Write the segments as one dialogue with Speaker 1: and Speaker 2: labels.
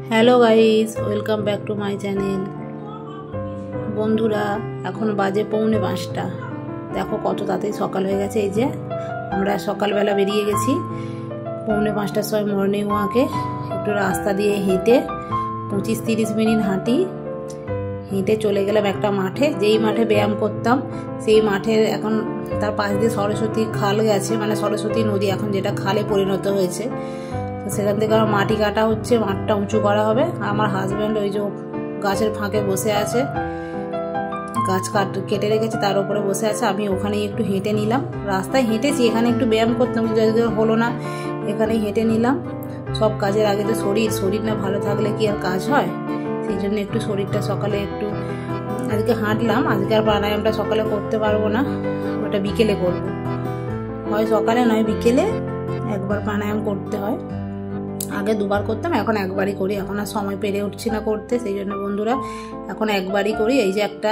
Speaker 1: Hello guys, welcome back to my channel. বন্ধুরা, এখন বাজে 4:45। দেখো কত তাড়াতাড়ি সকাল হয়ে গেছে। এই যে আমরা সকালবেলা বেরিয়ে গেছি 4:45টার সময় মর্নিং ওয়াকে। একটু রাস্তা দিয়ে হেঁটে 25-30 মিনিট হেঁটে চলে গেলাম একটা মাঠে, যেই মাঠে ব্যায়াম করতাম সেই মাঠে। এখন তার পাশ দিয়ে সরস্বতী খাল গেছে, মানে সরস্বতী নদী এখন যেটা খালে পরিণত হয়েছে। তো সেখান থেকে আমার মাটি কাটা হচ্ছে, মাঠটা উঁচু করা হবে। আমার হাজব্যান্ড ওই যে গাছের ফাঁকে বসে আছে, গাছ কেটে রেখেছে তার উপরে বসে আছে। আমি ওখানেই একটু হেঁটে নিলাম, রাস্তায় হেঁটেছি, এখানে একটু ব্যায়াম করতাম কিন্তু হলো না, এখানেই হেঁটে নিলাম। সব কাজের আগে তো শরীর না ভালো থাকলে কি আর কাজ হয়, সেই জন্য একটু শরীরটা সকালে একটু আজকে হাঁটলাম। আজকে আর প্রাণায়ামটা সকালে করতে পারবো না, ওটা বিকেলে করবো। হয় সকালে নয় বিকেলে একবার প্রাণায়াম করতে হয়। আগে দুবার করতাম, এখন একবারই করি। এখন আর সময় পেরে উঠছি না করতে, সেই জন্য বন্ধুরা এখন একবারই করি। এই যে একটা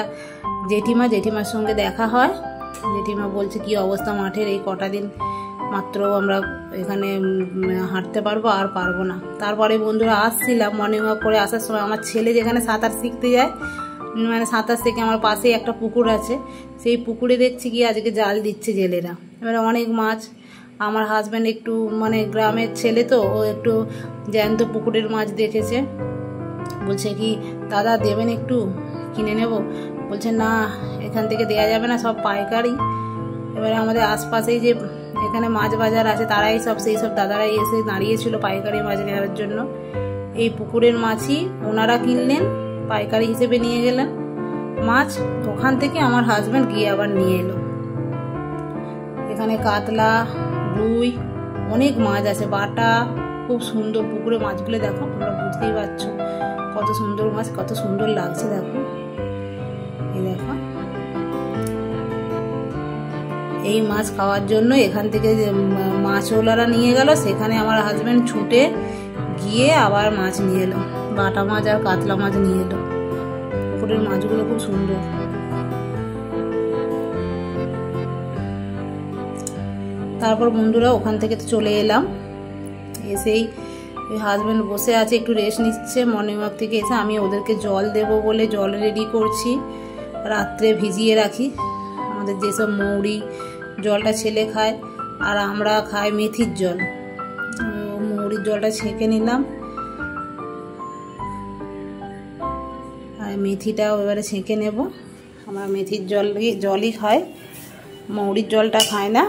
Speaker 1: জেঠিমার সঙ্গে দেখা হয়। জেঠিমা বলছে কি অবস্থা মাঠের, এই কটা দিন মাত্র আমরা এখানে হাঁটতে পারবো, আর পারবো না। তারপরে বন্ধুরা আসছিলাম মর্নিং ওয়াক করে আসার সময়, আমার ছেলে যেখানে সাঁতার শিখতে যায়, মানে সাঁতার শিখে আমার পাশেই একটা পুকুর আছে, সেই পুকুরে দেখছি কি আজকে জাল দিচ্ছে জেলেরা। এবারে অনেক মাছ। আমার হাজব্যান্ড একটু মানে গ্রামের ছেলে তো, ও একটু জ্যান্ত পুকুরের মাছ দেখেছে, বলছে কি দাদা দেবেন, একটু কিনে নেব। বলছে না, এখান থেকে দেয়া যাবে না, সব পাইকারি। এবারে আমাদের আশপাশেই যে এখানে মাছ বাজার আছে, তারাই সেই সব দাদারাই এসে দাঁড়িয়েছিল পাইকারি মাছ নেওয়ার জন্য। এই পুকুরের মাছই ওনারা কিনলেন, পাইকারি হিসেবে নিয়ে গেলেন মাছ। ওখান থেকে আমার হাজব্যান্ড গিয়ে আবার নিয়ে এলো। এখানে কাতলা, রুই, অনেক মাছ আছে, বাটা, খুব সুন্দর পুকুরে মাছগুলো। দেখো, তোমরা বুঝতেই পারছো কত সুন্দর মাছ, কত সুন্দর লাগছে। দেখো, এই দেখো, এই মাছ খাওয়ার জন্য এখান থেকে মাছওয়ালারা নিয়ে গেল, সেখানে আমার হাজব্যান্ড ছুটে গিয়ে আবার মাছ নিয়ে এলো, বাটা মাছ আর কাতলা মাছ নিয়ে এলো। পুকুরের মাছগুলো খুব সুন্দর। তারপর বন্ধুরা ওখান থেকে তো চলে এলাম। এসেই হাজব্যান্ড বসে আছে, একটু রেস্ট নিচ্ছে মর্নিং ওয়াক থেকে এসে। আমি ওদেরকে জল দেব বলে জল রেডি করছি, রাত্রে ভিজিয়ে রাখি। আমাদের যেসব মৌরি জলটা ছেলে খায়, আর আমরা খাই মেথির জল। মৌরির জলটা ছেঁকে নিলাম, আর মেথিটাও এবারে ছেঁকে নেব। আমরা মেথির জলই খাই, মৌরির জলটা খায় না,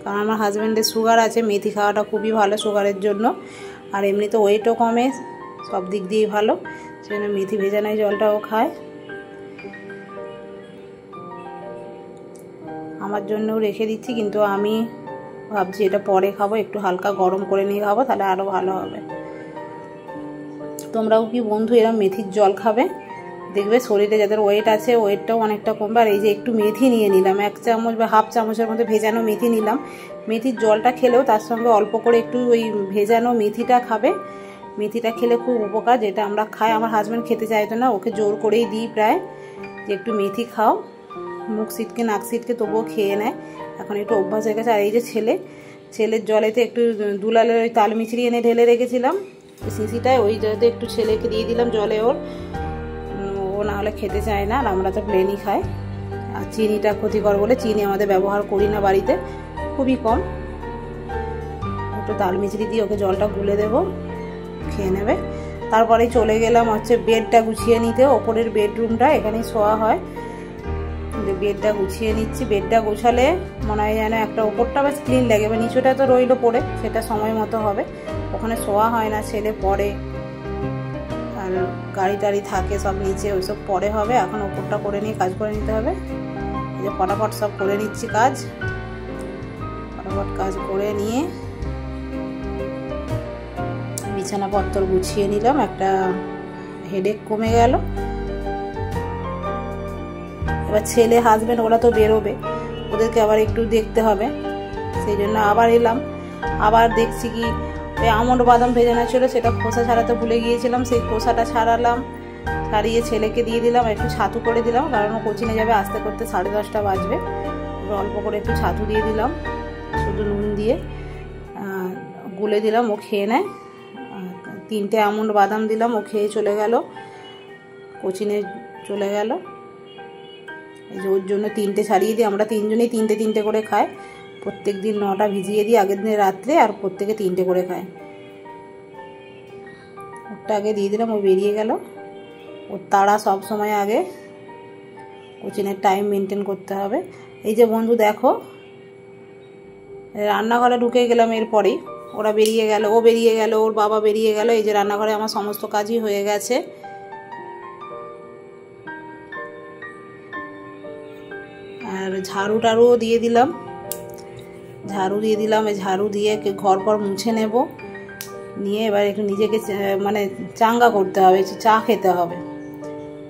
Speaker 1: কারণ আমার হাজব্যান্ডের সুগার আছে। মেথি খাওয়াটা খুবই ভালো সুগারের জন্য, আর এমনিতে ওয়েটও কমে, সব দিক দিয়েই ভালো, সেজন্য মেথি ভেজানো জলটাও খায়। আমার জন্যও রেখে দিচ্ছি, কিন্তু আমি ভাবছি এটা পরে খাবো, একটু হালকা গরম করে নিয়ে খাবো, তাহলে আরও ভালো হবে। তোমরাও কি বন্ধু এরকম মেথির জল খাবে, দেখবে শরীরে যাদের ওয়েট আছে ওয়েটটাও অনেকটা কমবে। আর এই যে একটু মেথি নিয়ে নিলাম, 1 চামচ বা হাফ চামচের মধ্যে ভেজানো মেথি নিলাম। মেথির জলটা খেলেও তার সঙ্গে অল্প করে একটু ওই ভেজানো মেথিটা খাবে, মেথিটা খেলে খুব উপকার। যেটা আমরা খাই, আমার হাজব্যান্ড খেতে চাইতো না, ওকে জোর করেই দিই প্রায় যে একটু মেথি খাও, মুখ সিটকে নাক সিটকে, তবুও খেয়ে নেয়, এখন একটু অভ্যাস হয়ে গেছে। আর এই যে ছেলের জলেতে একটু দুলালের ওই তাল মিছরি এনে ঢেলে রেখেছিলাম শিশিটায়, ওই জলেতে একটু ছেলেকে দিয়ে দিলাম জলে, ও না হলে খেতে চায় না, আর আমরা তো প্লেনই খাই। আর চিনিটা ক্ষতিকর বলে চিনি আমাদের ব্যবহার করি না বাড়িতে, খুবই কম। একটু তাল মিছরি দিয়ে ওকে জলটা গুলে দেবো, খেয়ে নেবে। তারপরে চলে গেলাম হচ্ছে বেডটা গুছিয়ে নিতে, ওপরের বেডরুমটা, এখানেই শোয়া হয়। বেডটা গুছিয়ে নিচ্ছি। বেডটা গোছালে মনে হয় যেন একটা ওপরটা বেশ ক্লিন লাগে, এবার নিচুটা তো রইলো পড়ে, সেটা সময় মতো হবে। ওখানে শোয়া হয় না, ছেলে পড়ে, আর গাড়ি টাড়ি থাকে সব নিচে, ওইসব পরে হবে। এখন ওপরটা করে নিয়ে কাজ করে নিতে হবে। এই যে ফটাফট সব করে নিচ্ছি কাজ, ফটাফট কাজ করে নিয়ে বিছানাপত্র গুছিয়ে নিলাম, একটা হেডেক কমে গেল। এবার ছেলে হাজব্যান্ড ওরা তো বেরোবে, ওদেরকে আবার একটু দেখতে হবে, সেই জন্য আবার এলাম। আবার দেখছি কি ওই আমন্ড বাদাম ভেজানো ছিল, সেটা খোসা ছাড়াতে ভুলে গিয়েছিলাম, সেই খোসাটা ছাড়ালাম, ছাড়িয়ে ছেলেকে দিয়ে দিলাম। একটু ছাতু করে দিলাম, কারণ ও কোচিনে যাবে, আসতে করতে 10:30 বাজবে। অল্প করে একটু ছাতু দিয়ে দিলাম, শুধু নুন দিয়ে গুলে দিলাম, ও খেয়ে নেয়। 3টে আমন্ড বাদাম দিলাম, ও খেয়ে চলে গেল, কোচিনে চলে গেল। এই যে ওর জন্য 3টে ছাড়িয়ে দিই, আমরা 3জনেই 3টে করে খাই, প্রত্যেক দিন 9টা ভিজিয়ে দিই আগের দিনে রাত্রে, আর প্রত্যেকে 3টে করে খায়। ওরটা আগে দিয়ে দিলাম, ও বেরিয়ে গেল। ওর তাড়া সব সময় আগে, কোচিনের টাইম মেনটেন করতে হবে। এই যে বন্ধু দেখো, রান্নাঘরে ঢুকে গেলাম, এরপরেই ওরা বেরিয়ে গেল, ও বেরিয়ে গেল, ওর বাবা বেরিয়ে গেল। এই যে রান্নাঘরে আমার সমস্ত কাজই হয়ে গেছে। আর ঝাড়ু টাড়ুও দিয়ে দিলাম, এই ঝাড়ু দিয়ে ঘর পর মুছে নেব, নিয়ে এবার একটু নিজেকে মানে চাঙ্গা করতে হবে, চা খেতে হবে।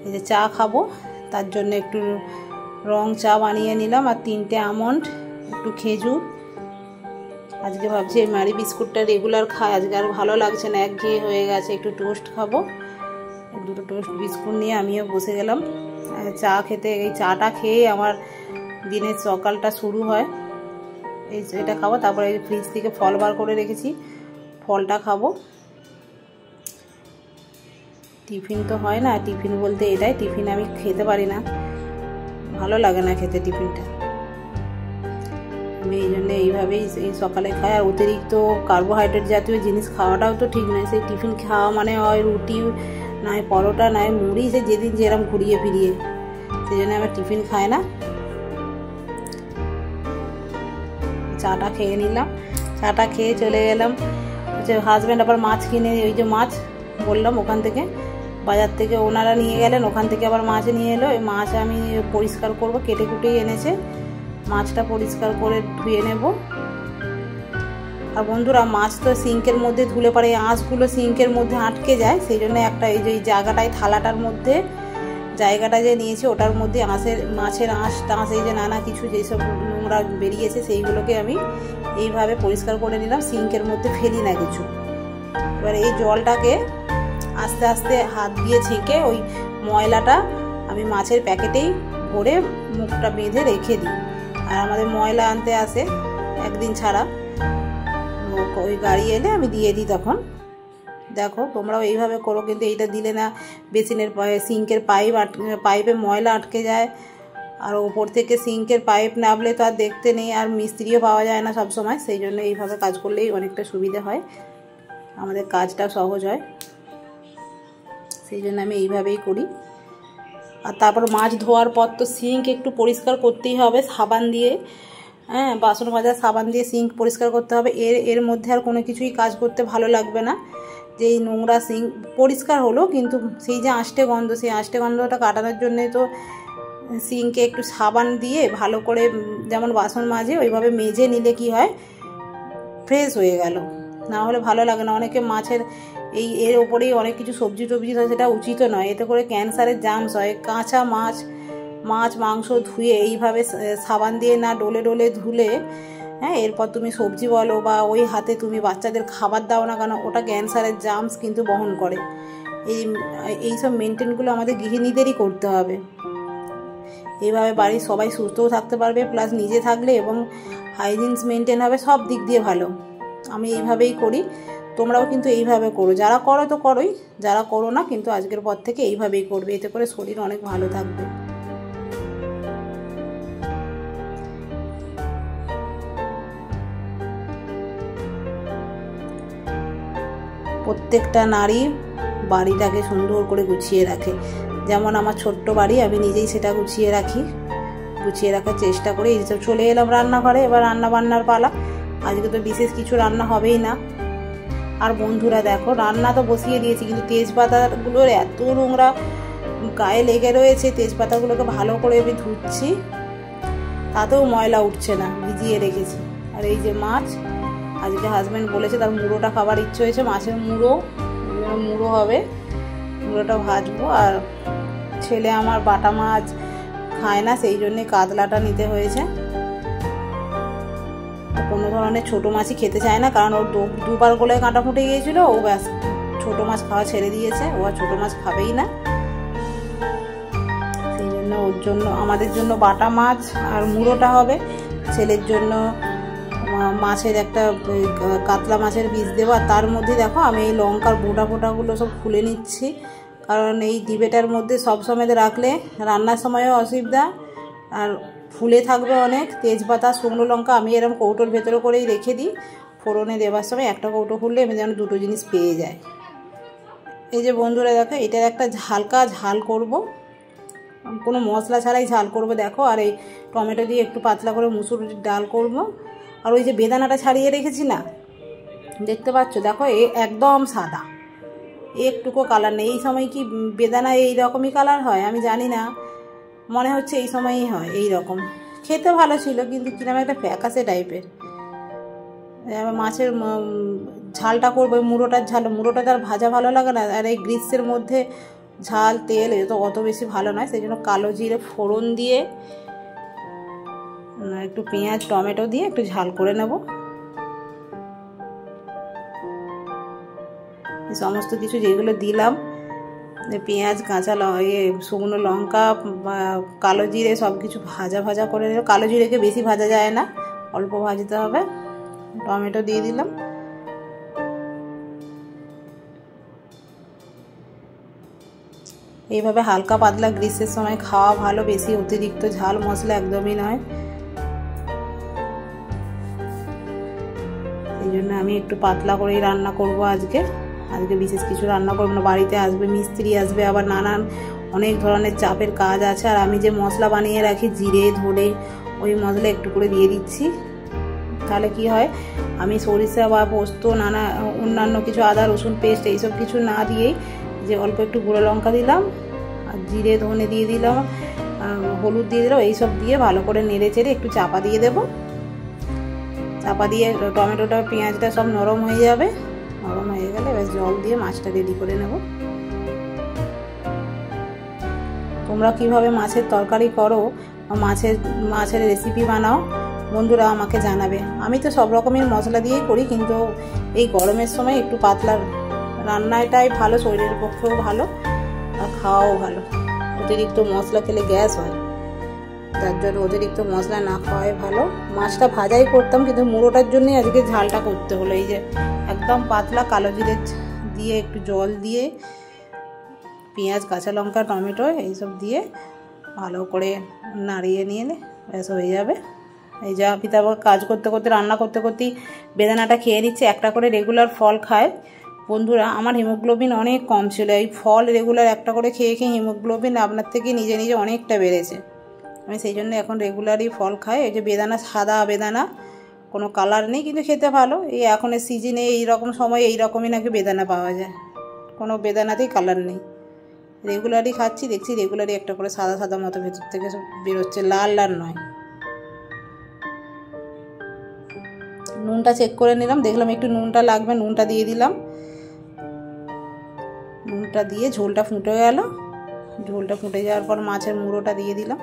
Speaker 1: এই যে চা খাবো, তার জন্য একটু রং চা বানিয়ে নিলাম, আর 3টে আমন্ড, একটু খেজুর। আজকে ভাবছি এই ম্যারি বিস্কুটটা রেগুলার খাই, আজকে আর ভালো লাগছে না, একঘেয়ে হয়ে গেছে। একটু টোস্ট খাবো, 2টো টোস্ট বিস্কুট নিয়ে আমিও বসে গেলাম চা খেতে। এই চাটা খেয়ে আমার দিনের সকালটা শুরু হয়। এটা খাবো, তারপরে এই ফ্রিজ থেকে ফল বার করে রেখেছি, ফলটা খাবো। টিফিন তো হয় না, টিফিন বলতে এটাই, টিফিন আমি খেতে পারি না, ভালো লাগে না খেতে টিফিনটা। আমি এই জন্য এইভাবেই এই সকালে খাই। আর অতিরিক্ত কার্বোহাইড্রেট জাতীয় জিনিস খাওয়াটাও তো ঠিক নয়। সেই টিফিন খাওয়া মানে হয় রুটি, নয় পরোটা, নয় মুড়ি, সে যেদিন যেরকম ঘুরিয়ে ফিরিয়ে, সেই জন্য আমার টিফিন খায় না। চাটা খেয়ে নিলাম, চাটা খেয়ে চলে গেলাম। হাজব্যান্ড আবার মাছ কিনে, ওই যে মাছ বললাম ওখান থেকে, বাজার থেকে ওনারা নিয়ে গেলেন, ওখান থেকে আবার মাছ নিয়ে এলো। এই মাছ আমি পরিষ্কার করব, কেটে কুটেই এনেছে, মাছটা পরিষ্কার করে ধুয়ে নেব। আর বন্ধুরা, মাছ তো সিঙ্কের মধ্যে ধুলে পরে আঁশগুলো সিঙ্কের মধ্যে আটকে যায়, সেই জন্য একটা এই যে জায়গাটায়, থালাটার মধ্যে জায়গাটা যে নিয়েছি ওটার মধ্যে মাছের আঁশ টাঁশ, এই যে নানা কিছু যেসব নোংরা বেরিয়েছে সেইগুলোকে আমি এইভাবে পরিষ্কার করে নিলাম, সিঙ্কের মধ্যে ফেলি না কিছু। এবার এই জলটাকে আস্তে আস্তে হাত দিয়ে ছেঁকে ওই ময়লাটা আমি মাছের প্যাকেটেই ভরে মুখটা বেঁধে রেখে দিই। আর আমাদের ময়লা আনতে আসে একদিন ছাড়া, ওই গাড়ি এলে আমি দিয়ে দিই তখন। দেখো তোমরাও এইভাবে করো, কিন্তু এইটা দিলে না বেসিনের সিঙ্কের পাইপে ময়লা আটকে যায়, আর ওপর থেকে সিঙ্কের পাইপ নামলে তো আর দেখতে নেই, আর মিস্ত্রিও পাওয়া যায় না সব সময়। সেই জন্য এইভাবে কাজ করলেই অনেকটা সুবিধা হয়, আমাদের কাজটা সহজ হয়, সেই জন্য আমি এইভাবেই করি। আর তারপর মাছ ধোয়ার পর তো সিঙ্ক একটু পরিষ্কার করতেই হবে সাবান দিয়ে, হ্যাঁ, বাসন মাজার সাবান দিয়ে সিঙ্ক পরিষ্কার করতে হবে। এর মধ্যে আর কোনো কিছুই কাজ করতে ভালো লাগবে না, যে এই নোংরা সিঙ্ক পরিষ্কার হলো, কিন্তু সেই যে আষ্টে গন্ধ, সেই আষ্টে গন্ধটা কাটানোর জন্যে তো সিঙ্কে একটু সাবান দিয়ে ভালো করে, যেমন বাসন মাজে ওইভাবে মেজে নিলে কি হয়, ফ্রেশ হয়ে গেল, না হলে ভালো লাগে না। অনেকে মাছের এর ওপরেই অনেক কিছু সবজি টবজি হয়, সেটা উচিত নয়, এতে করে ক্যান্সারের জার্মস হয়। কাঁচা মাছ মাংস ধুয়ে এইভাবে সাবান দিয়ে না ডলে ডলে ধুলে, হ্যাঁ, এরপর তুমি সবজি বলো বা ওই হাতে তুমি বাচ্চাদের খাবার দাও না কেন, ওটা ক্যান্সারের জার্মস কিন্তু বহন করে। এইসব মেনটেনগুলো আমাদের গৃহিণীদেরই করতে হবে। এইভাবে বাড়ির সবাই সুস্থও থাকতে পারবে, প্লাস নিজে থাকলে এবং হাইজিনস মেনটেন হবে, সব দিক দিয়ে ভালো। আমি এইভাবেই করি, তোমরাও কিন্তু এইভাবে করো। যারা করো তো করোই, যারা করো না কিন্তু আজকের পর থেকে এইভাবেই করবে, এতে করে শরীর অনেক ভালো থাকবে। প্রত্যেকটা নারী বাড়িটাকে সুন্দর করে গুছিয়ে রাখে, যেমন আমার ছোট্ট বাড়ি, আমি নিজেই সেটা গুছিয়ে রাখার চেষ্টা করি। এই সব চলে এলাম রান্নাঘরে, এবার রান্না বান্নার পালা। আজকে তো বিশেষ কিছু রান্না হবেই না। আর বন্ধুরা দেখো, রান্না তো বসিয়ে দিয়েছি, কিন্তু তেজপাতাগুলোর এত নোংরা গায়ে লেগে রয়েছে, তেজপাতাগুলোকে ভালো করে আমি ধুচ্ছি, তাতেও ময়লা উঠছে না, ভিজিয়ে রেখেছি। আর এই যে মাছ, আজকে হাজব্যান্ড বলেছে তার মুড়োটা খাবার ইচ্ছে হয়েছে, মাছের মুড়ো হবে, মুড়োটা ভাজবো। আর ছেলে আমার বাটা মাছ খায় না, সেই জন্যে কাতলাটা নিতে হয়েছে। কোনো ধরনের ছোটো মাছই খেতে চায় না, কারণ ওর দুবার গলায় কাঁটা ফুটে গিয়েছিল, ও ব্যাস ছোটো মাছ খাওয়া ছেড়ে দিয়েছে, ও আর ছোটো মাছ খাবেই না। সেই জন্য আমাদের জন্য বাটা মাছ আর মুড়োটা হবে, ছেলের জন্য মাছের একটা কাতলা মাছের পিস দেবো, আর তার মধ্যে দেখো আমি এই লঙ্কার বোটা ফোটাগুলো সব খুলে নিচ্ছি, কারণ এই ডিবেটার মধ্যে সব সময় রাখলে রান্নার সময়ও অসুবিধা, আর ফুলে থাকবে অনেক। তেজপাতা, শুকনো লঙ্কা আমি এরকম কৌটোর ভেতরে করেই রেখে দিই, ফোড়নে দেওয়ার সময় একটা কৌটো খুললে আমি যেন দুটো জিনিস পেয়ে যায়। এই যে বন্ধুরা দেখো, এটার একটা হালকা ঝাল করব, কোনো মশলা ছাড়াই ঝাল করব দেখো। আর এই টমেটো দিয়ে একটু পাতলা করে মুসুর ডাল করব। আর ওই যে বেদানাটা ছাড়িয়ে রেখেছি না, দেখতে পাচ্ছ দেখো, একদম সাদা, একটুকু কালার নেই। এই সময় কি বেদানা এই রকমই কালার হয় আমি জানি না, মনে হচ্ছে এই সময়ই হয় এই রকম। খেতে ভালো ছিল, কিন্তু কিরকম একটা ফ্যাকাসে টাইপের। মাছের ঝালটা করবো, মুড়োটার ঝাল, মুড়োটা তার ভাজা ভালো লাগে না, আর এই গ্রিসের মধ্যে ঝাল তেল এ তো অত বেশি ভালো নয়। সেই জন্য কালো জিরে ফোড়ন দিয়ে একটু পেঁয়াজ টমেটো দিয়ে একটু ঝাল করে নেব। সমস্ত কিছু যেগুলো দিলাম, পেঁয়াজ, কাঁচা শুকনো লঙ্কা, কালো জিরে সব কিছু ভাজা ভাজা করে নেব। কালো জিরেকে বেশি ভাজা যায় না, অল্প ভাজতে হবে। টমেটো দিয়ে দিলাম। এইভাবে হালকা পাতলা গ্রিসের সময় খাওয়া ভালো, বেশি অতিরিক্ত ঝাল মশলা একদমই নয়। এই জন্য আমি একটু পাতলা করেই রান্না করব আজকে বিশেষ কিছু রান্না করবো না। বাড়িতে আসবে মিস্ত্রি, আসবে, আবার নানান অনেক ধরনের চাপের কাজ আছে। আর আমি যে মশলা বানিয়ে রাখি জিরে ধরে, ওই মশলা একটু করে দিয়ে দিচ্ছি। তাহলে কি হয়, আমি সরিষা বা পোস্ত নানা অন্যান্য কিছু আদা রসুন পেস্ট এইসব কিছু না দিয়েই যে অল্প একটু গুঁড়ো লঙ্কা দিলাম, আর জিরে ধনে দিয়ে দিলাম, হলুদ দিয়ে দিলাম, এইসব দিয়ে ভালো করে নেড়ে চেড়ে একটু চাপা দিয়ে দেব। চাপা দিয়ে টমেটোটা পেঁয়াজটা সব নরম হয়ে যাবে। নরম হয়ে গেলে এবার জল দিয়ে মাছটা রেডি করে নেব। তোমরা কিভাবে মাছের তরকারি করো, মাছের রেসিপি বানাও বন্ধুরা আমাকে জানাবে। আমি তো সব রকমের মশলা দিয়েই করি, কিন্তু এই গরমের সময় একটু পাতলা রান্নাটাই ভালো, শরীরের পক্ষেও ভালো আর খাওয়াও ভালো। অতিরিক্ত মশলা খেলে গ্যাস হয়, তার জন্য অতিরিক্ত মশলা না খাওয়াই ভালো। মাছটা ভাজাই করতাম, কিন্তু মুড়োটার জন্যই আজকে ঝালটা করতে হলো। এই যে একদম পাতলা কালো জিরে দিয়ে একটু জল দিয়ে পেঁয়াজ, কাঁচা লঙ্কা, টমেটো এইসব দিয়ে ভালো করে নাড়িয়ে নিয়ে ব্যাস হয়ে যাবে। এই যা পিতা কাজ করতে করতে রান্না করতে করতেই বেদানাটা খেয়ে নিচ্ছে। একটা করে রেগুলার ফল খায় বন্ধুরা। আমার হিমোগ্লোবিন অনেক কম ছিল, এই ফল রেগুলার একটা করে খেয়ে খেয়ে হিমোগ্লোবিন আপনার থেকে নিজে নিজে অনেকটা বেড়েছে। আমি সেই জন্য এখন রেগুলারই ফল খাই। এই যে বেদানা, সাদা বেদানা, কোনো কালার নেই, কিন্তু খেতে ভালো। এই এখনের সিজনে এইরকম সময় এইরকমই নাকি বেদানা পাওয়া যায়, কোনো বেদানাতেই কালার নেই। রেগুলারই খাচ্ছি, দেখছি রেগুলারই একটা করে সাদা সাদা মতো ভেতর থেকে সব বেরোচ্ছে, লাল লাল নয়। নুনটা চেক করে নিলাম, দেখলাম একটু নুনটা লাগবে, নুনটা দিয়ে দিলাম। নুনটা দিয়ে ঝোলটা ফুটে গেল। ঝোলটা ফুটে যাওয়ার পর মাছের মুড়োটা দিয়ে দিলাম।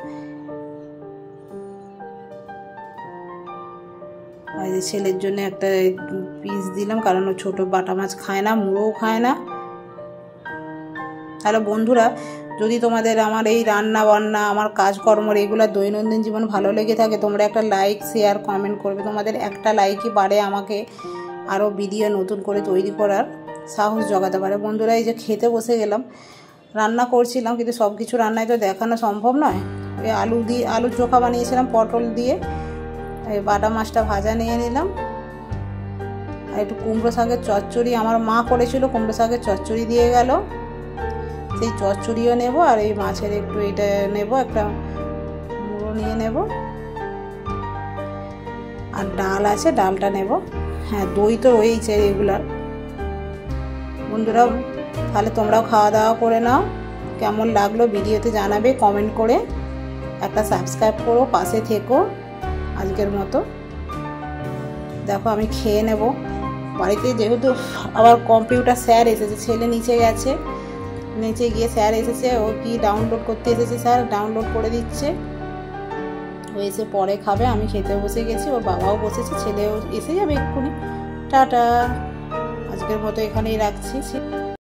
Speaker 1: আর ছেলের জন্য একটা পিস দিলাম, কারণ ও ছোটো বাটা মাছ খায় না, মুড়োও খায় না। তাহলে বন্ধুরা, যদি তোমাদের আমার এই রান্না বান্না, আমার কাজকর্ম, রেগুলার দৈনন্দিন জীবন ভালো লেগে থাকে, তোমরা একটা লাইক, শেয়ার, কমেন্ট করবে। তোমাদের একটা লাইকই পারে আমাকে আরও ভিডিও নতুন করে তৈরি করার সাহস জোগাতে পারে। বন্ধুরা, এই যে খেতে বসে গেলাম, রান্না করছিলাম, কিন্তু সব কিছু রান্নায় তো দেখানো সম্ভব নয়। ওই আলুর চোখা বানিয়েছিলাম পটল দিয়ে, এই বাটা মাছটা ভাজা নিয়ে নিলাম, আর একটু কুমড়ো শাকের চচ্চড়ি আমার মা করেছিল, কুমড়ো শাকের চচ্চড়ি দিয়ে গেল, সেই চচ্চড়িও নেব। আর এই মাছের একটু এটা নেব, একটা মুড়ো নিয়ে নেব, আর ডাল আছে, ডালটা নেব। হ্যাঁ, দই তো রয়েইছে রেগুলার। বন্ধুরা, তাহলে তোমরাও খাওয়া দাওয়া করে নাও। কেমন লাগলো ভিডিওতে জানাবে কমেন্ট করে, একটা সাবস্ক্রাইব করো, পাশে থেকো। আজকের মতো দেখো আমি খেয়ে নেব। বাড়িতে যেহেতু আবার কম্পিউটার স্যার এসেছে, ছেলে নিচে গেছে, নিচে গিয়ে স্যার এসেছে, ও কি ডাউনলোড করতে এসেছে, স্যার ডাউনলোড করে দিচ্ছে। ও এসে পরে খাবে, আমি খেতে বসে গেছি, ওর বাবাও বসেছে, ছেলেও এসে যাবে এক্ষুনি। টাটা, আজকের মতো এখানেই রাখছি।